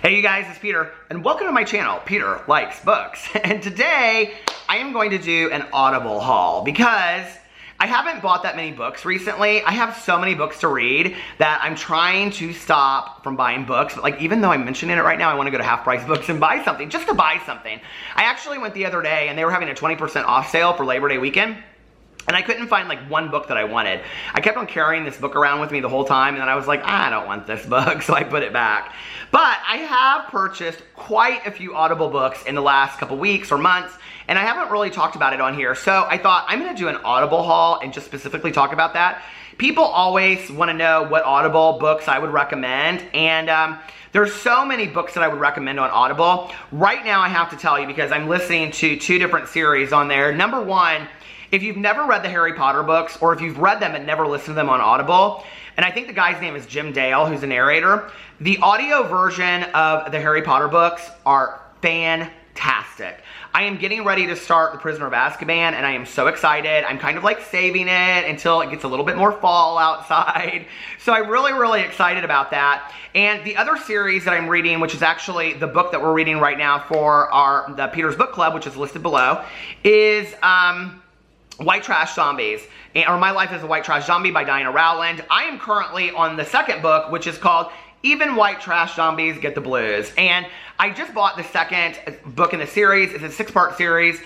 Hey you guys, it's Peter, and welcome to my channel, Peter Likes Books. And today, I am going to do an Audible haul because I haven't bought that many books recently. I have so many books to read that I'm trying to stop from buying books. But like, even though I'm mentioning it right now, I want to go to Half Price Books and buy something, just to buy something. I actually went the other day and they were having a 20% off sale for Labor Day weekend. And I couldn't find like one book that I wanted. I kept on carrying this book around with me the whole time, and then I was like, I don't want this book, so I put it back. But I have purchased quite a few Audible books in the last couple weeks or months, and I haven't really talked about it on here. So I thought I'm gonna do an Audible haul and just specifically talk about that. People always wanna know what Audible books I would recommend, and there's so many books that I would recommend on Audible. Right now I have to tell you, because I'm listening to two different series on there. Number one, if you've never read the Harry Potter books, or if you've read them and never listened to them on Audible, and I think the guy's name is Jim Dale, who's the narrator, the audio version of the Harry Potter books are fantastic. I am getting ready to start The Prisoner of Azkaban, and I am so excited. I'm kind of like saving it until it gets a little bit more fall outside. So I'm really excited about that. And the other series that I'm reading, which is actually the book that we're reading right now for the Peter's Book Club, which is listed below, is White Trash Zombies, or My Life as a White Trash Zombie by Diana Rowland. I am currently on the second book, which is called Even White Trash Zombies Get the Blues. And I just bought the second book in the series. It's a 6-part series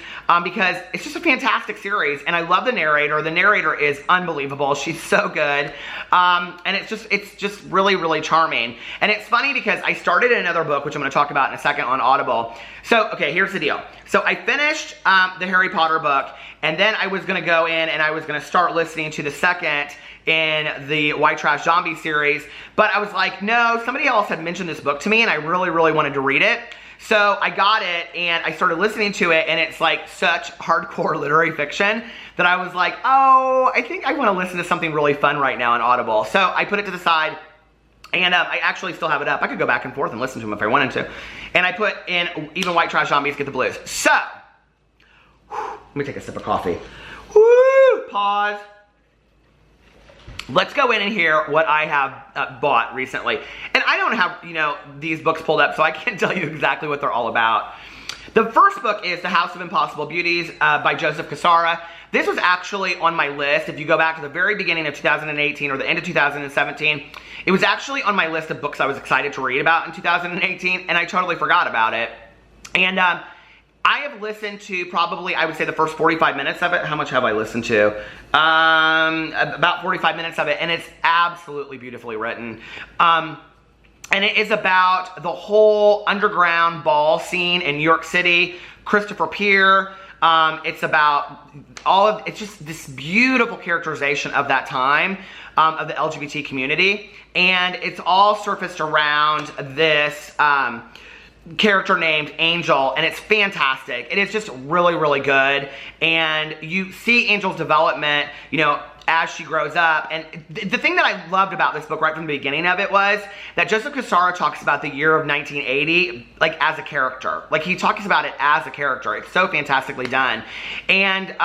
because it's just a fantastic series. And I love the narrator. The narrator is unbelievable. She's so good. And it's just really charming. And it's funny because I started another book, which I'm going to talk about in a second, on Audible. So, okay, here's the deal. So I finished the Harry Potter book, and then I was going to go in and I was going to start listening to the second in the White Trash Zombie series, but I was like, no, somebody else had mentioned this book to me and I really wanted to read it. So I got it and I started listening to it, and it's like such hardcore literary fiction that I was like, oh, I think I want to listen to something really fun right now on Audible. So I put it to the side, and I actually still have it up. I could go back and forth and listen to them if I wanted to. And I put in Even White Trash Zombies Get the Blues. So, let me take a sip of coffee. Woo, pause. Let's go in and hear what I have bought recently. And I don't have, these books pulled up, so I can't tell you exactly what they're all about. The first book is The House of Impossible Beauties by Joseph Cassara. This was actually on my list. If you go back to the very beginning of 2018 or the end of 2017, it was actually on my list of books I was excited to read about in 2018, and I totally forgot about it. And I have listened to probably, I would say, the first 45 minutes of it. How much have I listened to? About 45 minutes of it, and it's absolutely beautifully written. And it is about the whole underground ball scene in New York City, Christopher Peer. It's about it's just this beautiful characterization of that time, of the LGBT community. And it's all surfaced around this character named Angel, and it's fantastic. It is just really good, and you see Angel's development, as she grows up. And the thing that I loved about this book right from the beginning of it was that Joseph Cassara talks about the year of 1980 like as a character. Like, he talks about it as a character. It's so fantastically done. And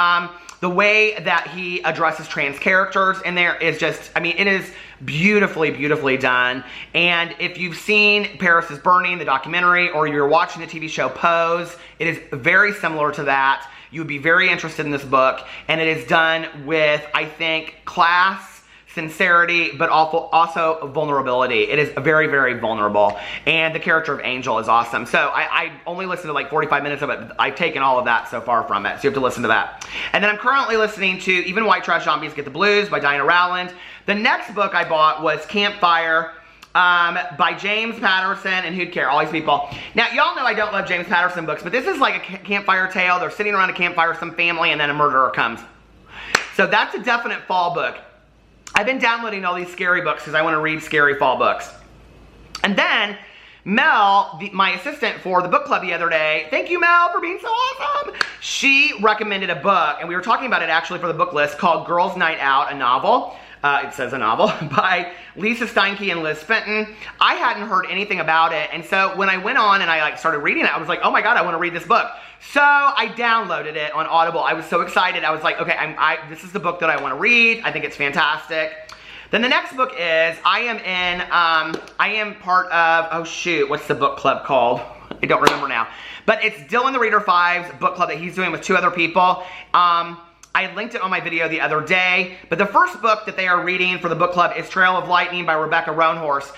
the way that he addresses trans characters in there is just, it is beautifully done. And if you've seen Paris is Burning, the documentary, or you're watching the TV show Pose, it is very similar to that. You would be very interested in this book, and it is done with, I think, class, sincerity, but also vulnerability. It is very vulnerable, and the character of Angel is awesome. So I only listened to like 45 minutes of it. I've taken all of that so far from it, so you have to listen to that. And then I'm currently listening to Even White Trash Zombies Get the Blues by Diana Rowland. The next book I bought was Campfire by James Patterson and Who'd Care, all these people. Now, y'all know I don't love James Patterson books, but this is like a campfire tale. They're sitting around a campfire, some family, and then a murderer comes. So that's a definite fall book. I've been downloading all these scary books because I want to read scary fall books. And then Mel, my assistant for the book club the other day, thank you, Mel, for being so awesome. She recommended a book, and we were talking about it actually for the book list, called Girls' Night Out, a novel. It says a novel, by Lisa Steinke and Liz Fenton. I hadn't heard anything about it, and so when I went on and I started reading it, I was like, oh my god, I want to read this book. So I downloaded it on Audible. I was so excited. I was like, okay, this is the book that I want to read. I think it's fantastic. Then the next book is, I am part of, oh shoot, what's the book club called? I don't remember now. But it's Dylan the Reader 5's book club that he's doing with 2 other people. I linked it on my video the other day, but the first book that they are reading for the book club is Trail of Lightning by Rebecca Roanhorse.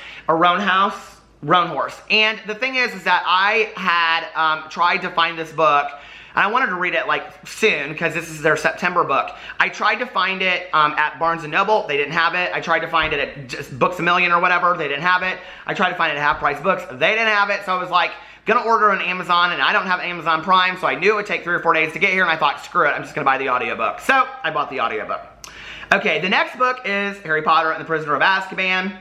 And the thing is that I had tried to find this book, and I wanted to read it like soon because this is their September book. I tried to find it at Barnes & Noble. They didn't have it. I tried to find it at just Books A Million or whatever. They didn't have it. I tried to find it at Half Price Books. They didn't have it. So I was like, gonna order on Amazon, and I don't have Amazon Prime, so I knew it would take 3 or 4 days to get here, and I thought, screw it, I'm just gonna buy the audiobook. So I bought the audiobook. Okay, the next book is Harry Potter and the Prisoner of Azkaban.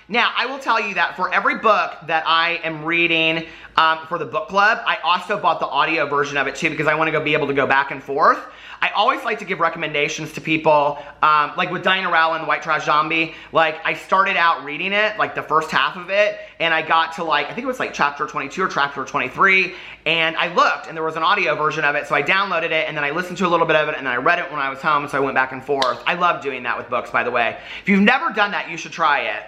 Now, I will tell you that for every book that I am reading for the book club, I also bought the audio version of it too, because I want to be able to go back and forth. I always like to give recommendations to people, like with Diana Rowland, The White Trash Zombie. Like, I started out reading it, like the first half of it, and I got to like, I think it was like chapter 22 or chapter 23, and I looked, and there was an audio version of it, so I downloaded it, and then I listened to a little bit of it, and then I read it when I was home, so I went back and forth. I love doing that with books, by the way. If you've never done that, you should try it.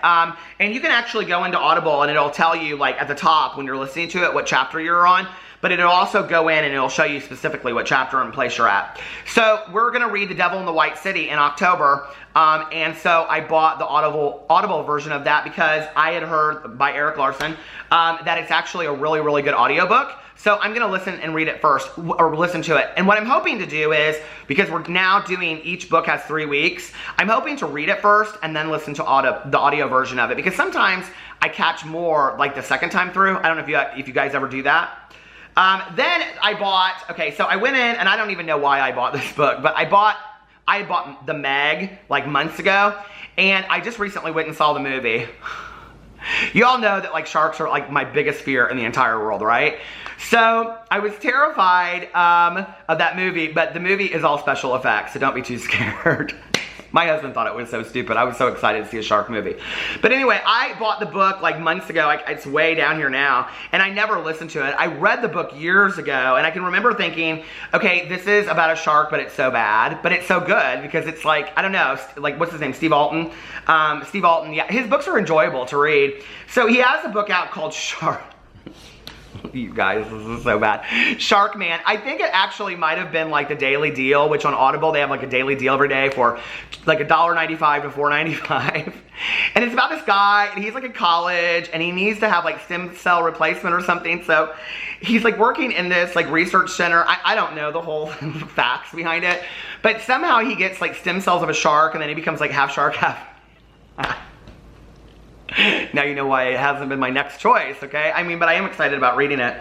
And you can actually go into Audible, and it'll tell you, like, at the top, when you're listening to it, what chapter you're on. But it'll also go in and it'll show you specifically what chapter and place you're at. So we're going to read The Devil in the White City in October. And so I bought the Audible version of that because I had heard by Eric Larson that it's actually a really, really good audiobook. So I'm going to listen and read it first, or listen to it. And what I'm hoping to do is, because we're now doing, each book has 3 weeks, I'm hoping to read it first and then listen to the audio version of it. Because sometimes I catch more like the second time through. I don't know if you guys ever do that. Then I bought, okay, so I went in, and I don't even know why I bought this book, but I bought The Meg like months ago, and I just recently went and saw the movie. You all know that like sharks are like my biggest fear in the entire world, right? So I was terrified of that movie, but the movie is all special effects, so don't be too scared. My husband thought it was so stupid. I was so excited to see a shark movie. But anyway, I bought the book like months ago. It's way down here now. And I never listened to it. I read the book years ago. And I can remember thinking, okay, this is about a shark, but it's so bad. But it's so good because it's like, I don't know, like what's his name? Steve Alton? Steve Alton, yeah. His books are enjoyable to read. So he has a book out called Shark. You guys, this is so bad. Shark Man. I think it actually might have been like the daily deal, which on Audible, they have like a daily deal every day for like $1.95 to $4.95. And it's about this guy, and he's like in college, and he needs to have like stem cell replacement or something. So he's like working in this like research center. I don't know the whole facts behind it, but somehow he gets like stem cells of a shark, and then he becomes like half shark, half... Now you know why it hasn't been my next choice, okay? I mean, but I am excited about reading it.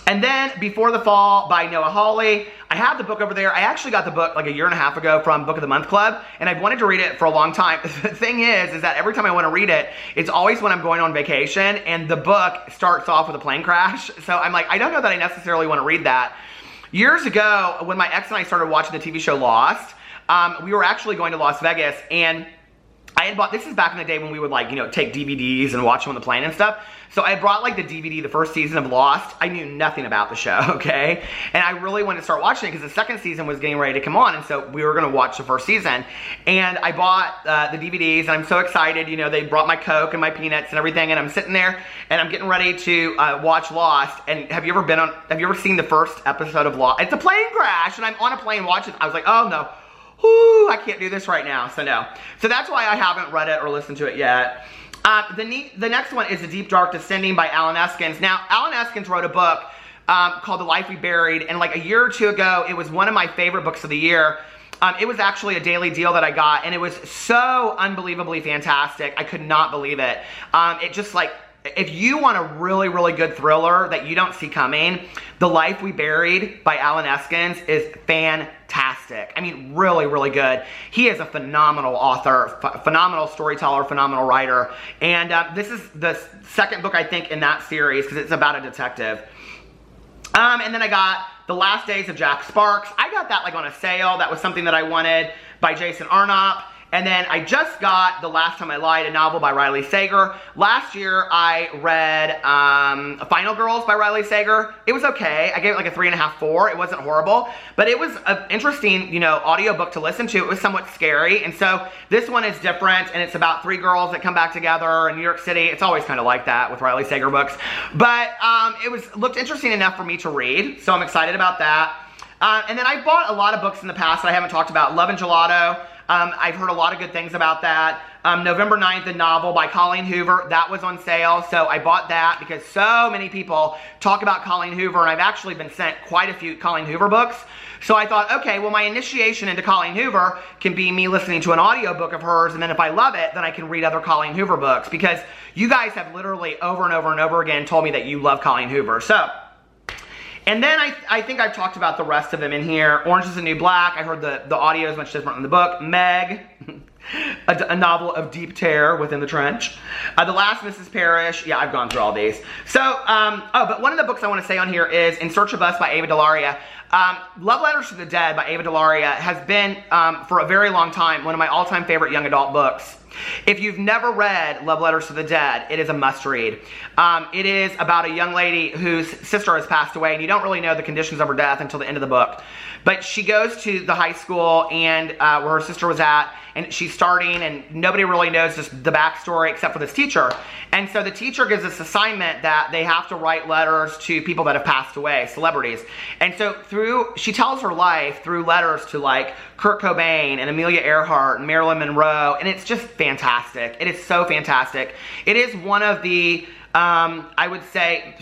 And then Before the Fall by Noah Hawley. I have the book over there. I actually got the book like a year and a half ago from Book of the Month Club, and I've wanted to read it for a long time. The thing is that every time I want to read it, it's always when I'm going on vacation, and the book starts off with a plane crash. So I'm like, I don't know that I necessarily want to read that. Years ago, when my ex and I started watching the TV show Lost, we were actually going to Las Vegas, and I had bought, this is back in the day when we would like, you know, take DVDs and watch them on the plane and stuff. So I brought like the DVD, the first season of Lost. I knew nothing about the show, okay? And I really wanted to start watching it because the second season was getting ready to come on. And so we were going to watch the first season. And I bought the DVDs, and I'm so excited. You know, they brought my Coke and my peanuts and everything. And I'm sitting there and I'm getting ready to watch Lost. And have you ever seen the first episode of Lost? It's a plane crash, and I'm on a plane watching. I was like, oh no. Whoo, I can't do this right now, so no. So that's why I haven't read it or listened to it yet. The next one is The Deep Dark Descending by Alan Eskens. Now, Alan Eskens wrote a book called The Life We Buried, and like a year or two ago, it was one of my favorite books of the year. It was actually a daily deal that I got, and it was so unbelievably fantastic. I could not believe it. It just like, if you want a really, really good thriller that you don't see coming, The Life We Buried by Alan Eskens is fantastic. I mean, really, really good. He is a phenomenal author, phenomenal storyteller, phenomenal writer. And this is the second book, I think, in that series because it's about a detective. And then I got The Last Days of Jack Sparks. I got that like on a sale. That was something that I wanted by Jason Arnott. And then I just got The Last Time I Lied, a novel by Riley Sager. Last year, I read Final Girls by Riley Sager. It was okay. I gave it like a 3.5, 4. It wasn't horrible, but it was an interesting, you know, audiobook to listen to. It was somewhat scary, and so this one is different, and it's about 3 girls that come back together in New York City. It's always kind of like that with Riley Sager books, but it looked interesting enough for me to read, so I'm excited about that. And then I bought a lot of books in the past that I haven't talked about. Love and Gelato. I've heard a lot of good things about that. November 9th, a novel by Colleen Hoover. That was on sale, so I bought that because so many people talk about Colleen Hoover, and I've actually been sent quite a few Colleen Hoover books. So I thought, okay, well, my initiation into Colleen Hoover can be me listening to an audiobook of hers, and then if I love it, then I can read other Colleen Hoover books, because you guys have literally over and over and over again told me that you love Colleen Hoover. So, and then I think I've talked about the rest of them in here. Orange is the New Black. I heard the audio is much different than the book. Meg, a novel of deep terror within the trench. The Last Mrs. Parrish. Yeah, I've gone through all these. So, but one of the books I want to say on here is In Search of Us by Ava DeLaria. Love Letters to the Dead by Ava DeLaria has been, for a very long time, one of my all-time favorite young adult books. If you've never read Love Letters to the Dead, it is a must-read. It is about a young lady whose sister has passed away, and you don't really know the conditions of her death until the end of the book. But she goes to the high school and where her sister was at, and she's starting, and nobody really knows just the backstory except for this teacher. And so the teacher gives this assignment that they have to write letters to people that have passed away, celebrities. And so she tells her life through letters to like Kurt Cobain and Amelia Earhart and Marilyn Monroe, and it's just fantastic. It is so fantastic. It is one of the, I would say,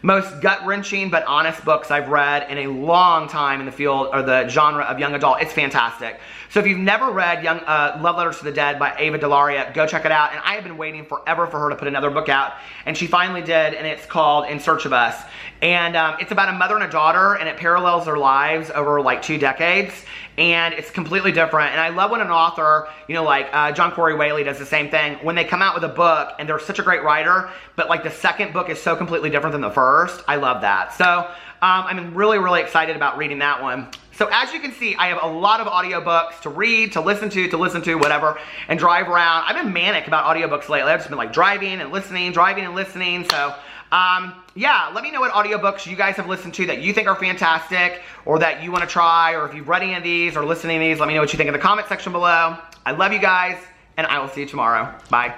most gut-wrenching but honest books I've read in a long time in the field or the genre of young adult. It's fantastic. So if you've never read Love Letters to the Dead by Ava DeLaria, go check it out. And I have been waiting forever for her to put another book out, and she finally did, and it's called In Search of Us. And it's about a mother and a daughter, and it parallels their lives over like 2 decades. And it's completely different. And I love when an author, you know, like John Corey Whaley does the same thing. When they come out with a book, and they're such a great writer, but like the second book is so completely different than the first. I love that. So I'm really, really excited about reading that one. So as you can see, I have a lot of audiobooks to read, to listen to, whatever, and drive around. I've been manic about audiobooks lately. I've just been like driving and listening. So yeah, let me know what audiobooks you guys have listened to that you think are fantastic, or that you want to try, or if you've read any of these or listening to these, let me know what you think in the comment section below. I love you guys, and I will see you tomorrow. Bye.